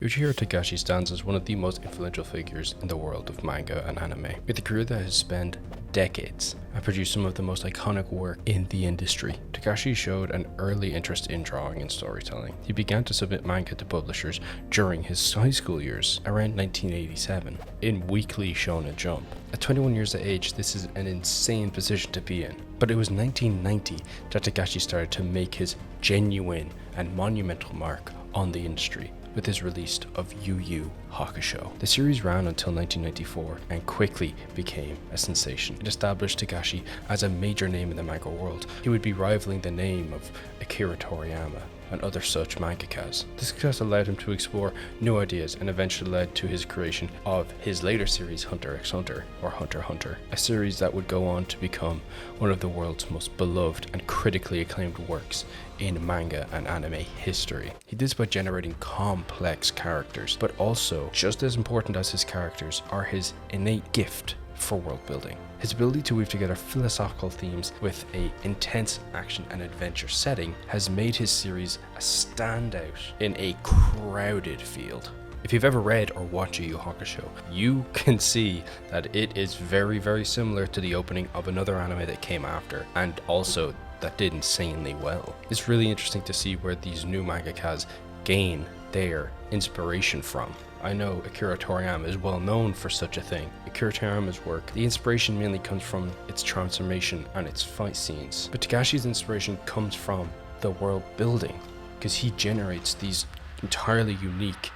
Yoshihiro Togashi stands as one of the most influential figures in the world of manga and anime, with a career that has spanned decades and produced some of the most iconic work in the industry. Togashi showed an early interest in drawing and storytelling. He began to submit manga to publishers during his high school years, around 1987, in Weekly Shonen Jump. At 21 years of age, this is an insane position to be in, but it was 1990 that Togashi started to make his genuine and monumental mark on the industry with his release of Yu Yu Hakusho. The series ran until 1994 and quickly became a sensation. It established Togashi as a major name in the manga world. He would be rivaling the name of Akira Toriyama and other such mangakas. This success allowed him to explore new ideas and eventually led to his creation of his later series Hunter x Hunter, or Hunter x Hunter, a series that would go on to become one of the world's most beloved and critically acclaimed works in manga and anime history. He did this by generating complex characters, but also, just as important as his characters, are his innate gift for world building. His ability to weave together philosophical themes with an intense action and adventure setting has made his series a standout in a crowded field. If you've ever read or watched Yu Yu Hakusho, you can see that it is very similar to the opening of another anime that came after, and also that did insanely well. It's really interesting to see where these new mangakas gain their inspiration from. I know Akira Toriyama is well known for such a thing. Akira Toriyama's work, the inspiration mainly comes from its transformation and its fight scenes. But Togashi's inspiration comes from the world building, because he generates these entirely unique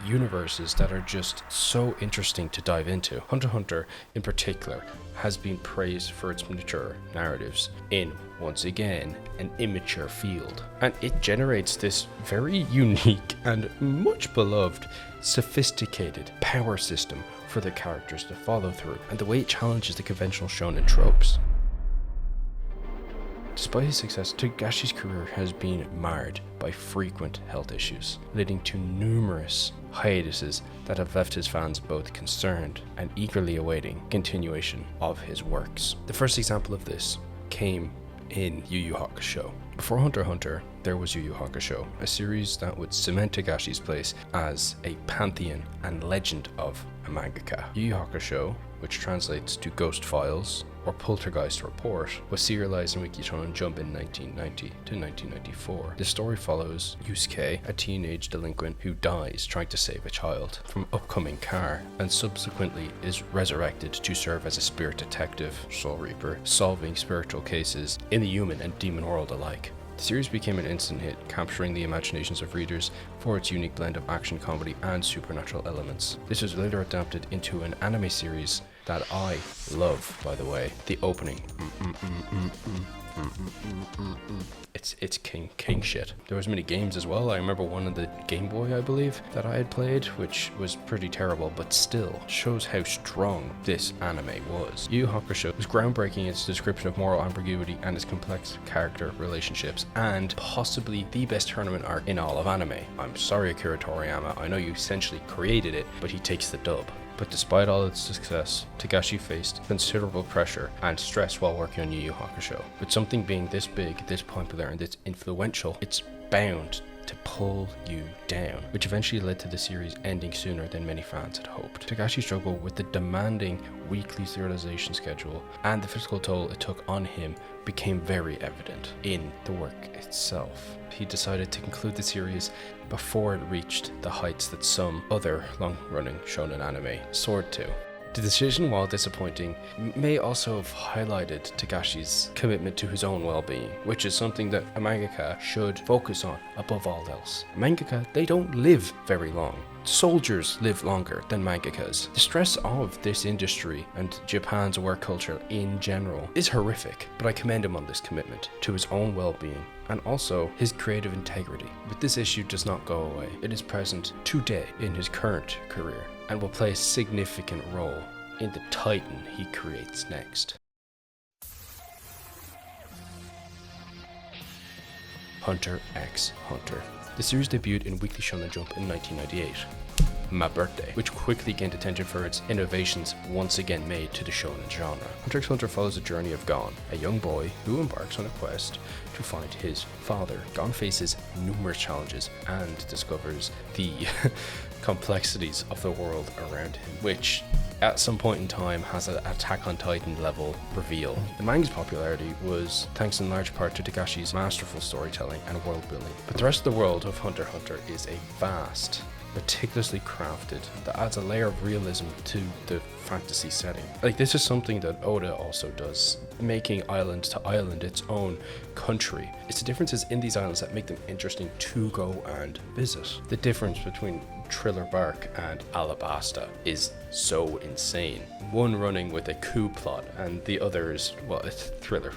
universes that are just so interesting to dive into. Hunter x Hunter in particular has been praised for its mature narratives in, once again, an immature field, and it generates this very unique and much beloved sophisticated power system for the characters to follow through, and the way it challenges the conventional shonen tropes. Despite his success, Togashi's career has been marred by frequent health issues, leading to numerous hiatuses that have left his fans both concerned and eagerly awaiting continuation of his works. The first example of this came in Yu Yu Hakusho. Before Hunter x Hunter, there was Yu Yu Hakusho, a series that would cement Togashi's place as a pantheon and legend of a mangaka. Yu Yu Hakusho, which translates to Ghost Files or Poltergeist Report, was serialized in Weekly Shonen Jump in 1990 to 1994. The story follows Yusuke, a teenage delinquent who dies trying to save a child from an upcoming car, and subsequently is resurrected to serve as a spirit detective, soul reaper, solving spiritual cases in the human and demon world alike. The series became an instant hit, capturing the imaginations of readers for its unique blend of action, comedy, and supernatural elements. This was later adapted into an anime series that I love, by the way. The opening. It's king shit. There was many games as well. I remember one on the Game Boy, I believe, that I had played, which was pretty terrible, but still shows how strong this anime was. Yu Yu Hakusho was groundbreaking in its description of moral ambiguity and its complex character relationships, and possibly the best tournament arc in all of anime. I'm sorry, Akira Toriyama, I know you essentially created it, but he takes the dub. But despite all its success, Togashi faced considerable pressure and stress while working on Yu Yu Hakusho. With something being this big, this popular, and this influential, it's bound to pull you down, which eventually led to the series ending sooner than many fans had hoped. Togashi struggled with the demanding weekly serialization schedule, and the physical toll it took on him became very evident in the work itself. He decided to conclude the series before it reached the heights that some other long-running shonen anime soared to. The decision, while disappointing, may also have highlighted Togashi's commitment to his own well-being, which is something that a mangaka should focus on above all else. Mangaka, they don't live very long. Soldiers live longer than mangakas. The stress of this industry and Japan's work culture in general is horrific, but I commend him on this commitment to his own well-being and also his creative integrity. But this issue does not go away. It is present today in his current career and will play a significant role in the titan he creates next. Hunter x Hunter. The series debuted in Weekly Shonen Jump in 1998. My Birthday, which quickly gained attention for its innovations once again made to the shonen genre. Hunter x Hunter follows the journey of Gon, a young boy who embarks on a quest to find his father. Gon faces numerous challenges and discovers the complexities of the world around him, which at some point in time has an Attack on Titan level reveal. The manga's popularity was thanks in large part to Togashi's masterful storytelling and world building, but the rest of the world of Hunter x Hunter is a vast, meticulously crafted, that adds a layer of realism to the fantasy setting. Like, this is something that Oda also does, making island to island its own country. It's the differences in these islands that make them interesting to go and visit. The difference between Triller Bark and Alabasta is so insane. One running with a coup plot and the other is, well, it's Triller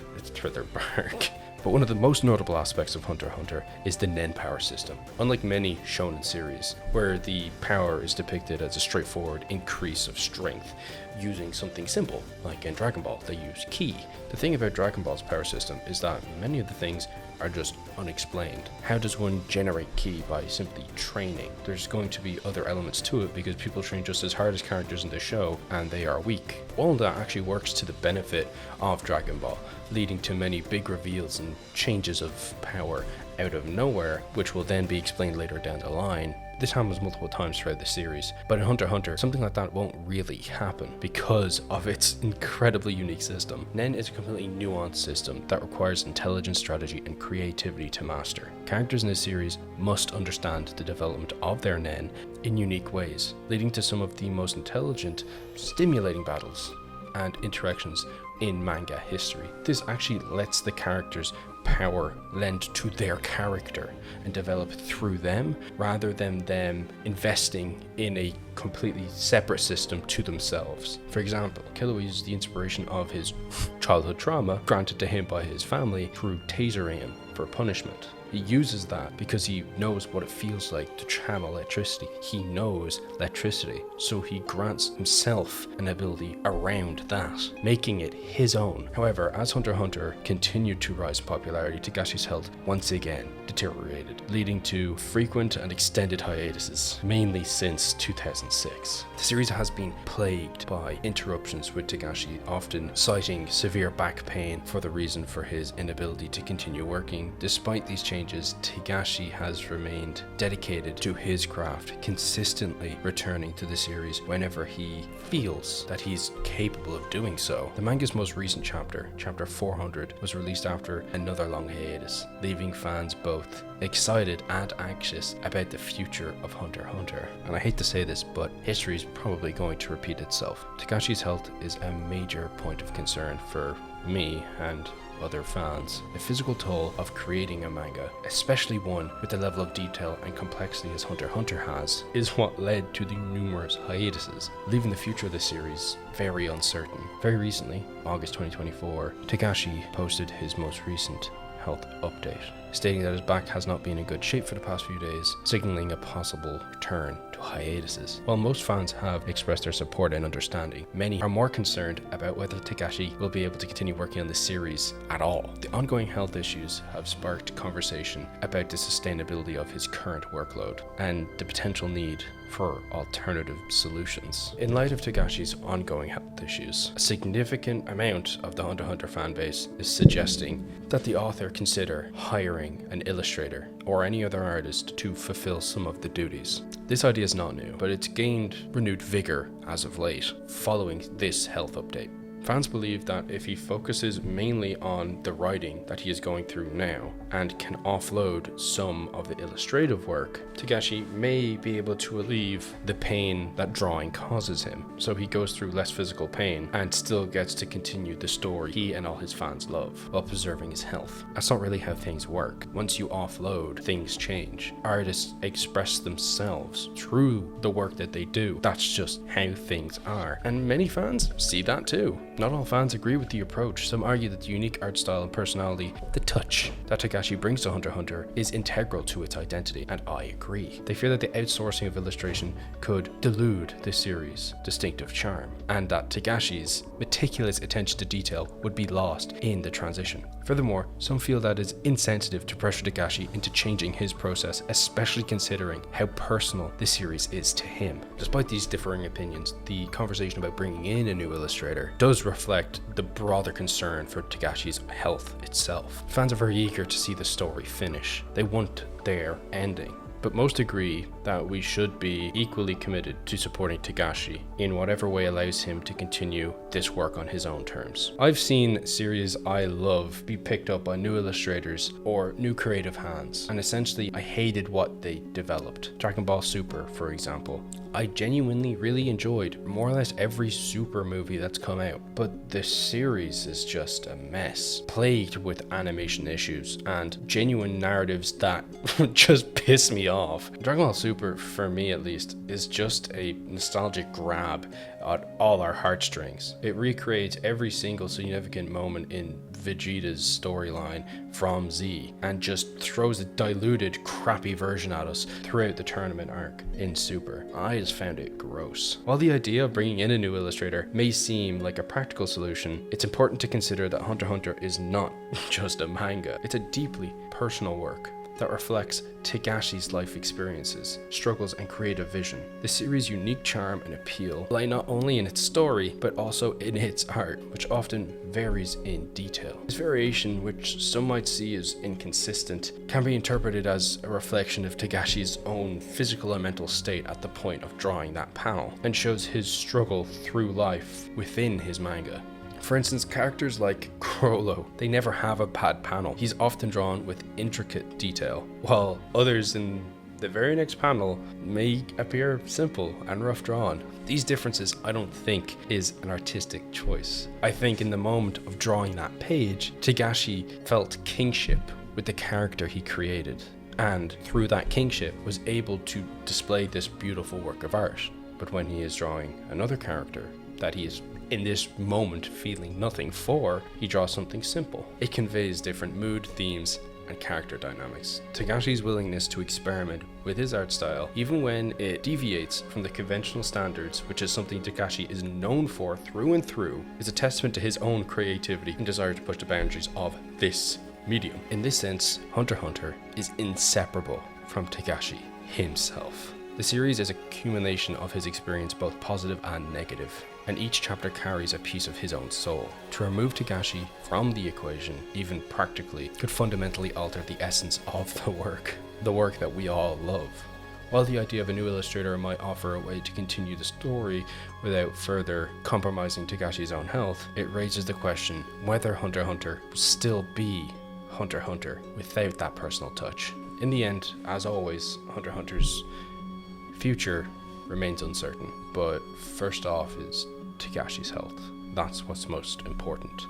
Bark. But one of the most notable aspects of Hunter x Hunter is the Nen power system. Unlike many shonen series, where the power is depicted as a straightforward increase of strength using something simple, like in Dragon Ball, they use ki. The thing about Dragon Ball's power system is that many of the things are just unexplained. How does one generate ki by simply training? There's going to be other elements to it because people train just as hard as characters in the show and they are weak. All of that actually works to the benefit of Dragon Ball, leading to many big reveals and changes of power out of nowhere, which will then be explained later down the line. This happens multiple times throughout the series, but in Hunter x Hunter, something like that won't really happen because of its incredibly unique system. Nen is a completely nuanced system that requires intelligence, strategy, and creativity to master. Characters in this series must understand the development of their Nen in unique ways, leading to some of the most intelligent, stimulating battles and interactions in manga history. This actually lets the characters' power lend to their character and develop through them rather than them investing in a completely separate system to themselves. For example, Killua uses the inspiration of his childhood trauma granted to him by his family through tasering him for punishment. He uses that because he knows what it feels like to channel electricity. He knows electricity, so he grants himself an ability around that, making it his own. However, as Hunter x Hunter continued to rise in popularity, Togashi's health once again deteriorated, leading to frequent and extended hiatuses, mainly since 2006. The series has been plagued by interruptions with Togashi, often citing severe back pain for the reason for his inability to continue working. Despite these changes, Togashi has remained dedicated to his craft, consistently returning to the series whenever he feels that he's capable of doing so. The manga's most recent chapter, chapter 400, was released after another long hiatus, leaving fans both excited and anxious about the future of Hunter x Hunter. And I hate to say this, but history is probably going to repeat itself. Togashi's health is a major point of concern for me and other fans. The physical toll of creating a manga, especially one with the level of detail and complexity as Hunter x Hunter has, is what led to the numerous hiatuses, leaving the future of the series very uncertain. Very recently, August 2024, Togashi posted his most recent health update, stating that his back has not been in good shape for the past few days, signaling a possible return to hiatuses. While most fans have expressed their support and understanding, many are more concerned about whether Togashi will be able to continue working on the series at all. The ongoing health issues have sparked conversation about the sustainability of his current workload and the potential need for alternative solutions. In light of Togashi's ongoing health issues, a significant amount of the Hunter x Hunter fanbase is suggesting that the author consider hiring an illustrator or any other artist to fulfill some of the duties. This idea is not new, but it's gained renewed vigor as of late, following this health update. Fans believe that if he focuses mainly on the writing that he is going through now and can offload some of the illustrative work, Togashi may be able to relieve the pain that drawing causes him, so he goes through less physical pain and still gets to continue the story he and all his fans love while preserving his health. That's not really how things work. Once you offload, things change. Artists express themselves through the work that they do. That's just how things are, and many fans see that too. Not all fans agree with the approach. Some argue that the unique art style and personality, the touch that Togashi brings to Hunter x Hunter, is integral to its identity, and I agree. They fear that the outsourcing of illustration could delude the series' distinctive charm, and that Togashi's meticulous attention to detail would be lost in the transition. Furthermore, some feel that it's insensitive to pressure Togashi into changing his process, especially considering how personal this series is to him. Despite these differing opinions, the conversation about bringing in a new illustrator does reflect the broader concern for Togashi's health itself. Fans are very eager to see the story finish. They want their ending. But most agree that we should be equally committed to supporting Togashi in whatever way allows him to continue this work on his own terms. I've seen series I love be picked up by new illustrators or new creative hands, and essentially I hated what they developed. Dragon Ball Super, for example. I genuinely really enjoyed more or less every Super movie that's come out, but the series is just a mess, plagued with animation issues and genuine narratives that just piss me off. Dragon Ball Super, for me at least, is just a nostalgic grab at all our heartstrings. It recreates every single significant moment in Vegeta's storyline from Z and just throws a diluted, crappy version at us throughout the tournament arc in Super. I just found it gross. While the idea of bringing in a new illustrator may seem like a practical solution, it's important to consider that Hunter x Hunter is not just a manga. It's a deeply personal work that reflects Togashi's life experiences, struggles, and creative vision. The series' unique charm and appeal lie not only in its story, but also in its art, which often varies in detail. This variation, which some might see as inconsistent, can be interpreted as a reflection of Togashi's own physical and mental state at the point of drawing that panel, and shows his struggle through life within his manga. For instance, characters like Crollo, they never have a bad panel. He's often drawn with intricate detail, while others in the very next panel may appear simple and rough drawn. These differences, I don't think, is an artistic choice. I think in the moment of drawing that page, Togashi felt kingship with the character he created, and through that kingship was able to display this beautiful work of art. But when he is drawing another character that he is in this moment feeling nothing for, he draws something simple. It conveys different mood, themes, and character dynamics. Togashi's willingness to experiment with his art style, even when it deviates from the conventional standards, which is something Togashi is known for through and through, is a testament to his own creativity and desire to push the boundaries of this medium. In this sense, Hunter x Hunter is inseparable from Togashi himself. The series is a accumulation of his experience, both positive and negative, and each chapter carries a piece of his own soul. To remove Togashi from the equation, even practically, could fundamentally alter the essence of the work that we all love. While the idea of a new illustrator might offer a way to continue the story without further compromising Togashi's own health, it raises the question whether Hunter x Hunter will still be Hunter x Hunter without that personal touch. In the end, as always, Hunter x Hunter's future remains uncertain, but first off is Togashi's health. That's what's most important.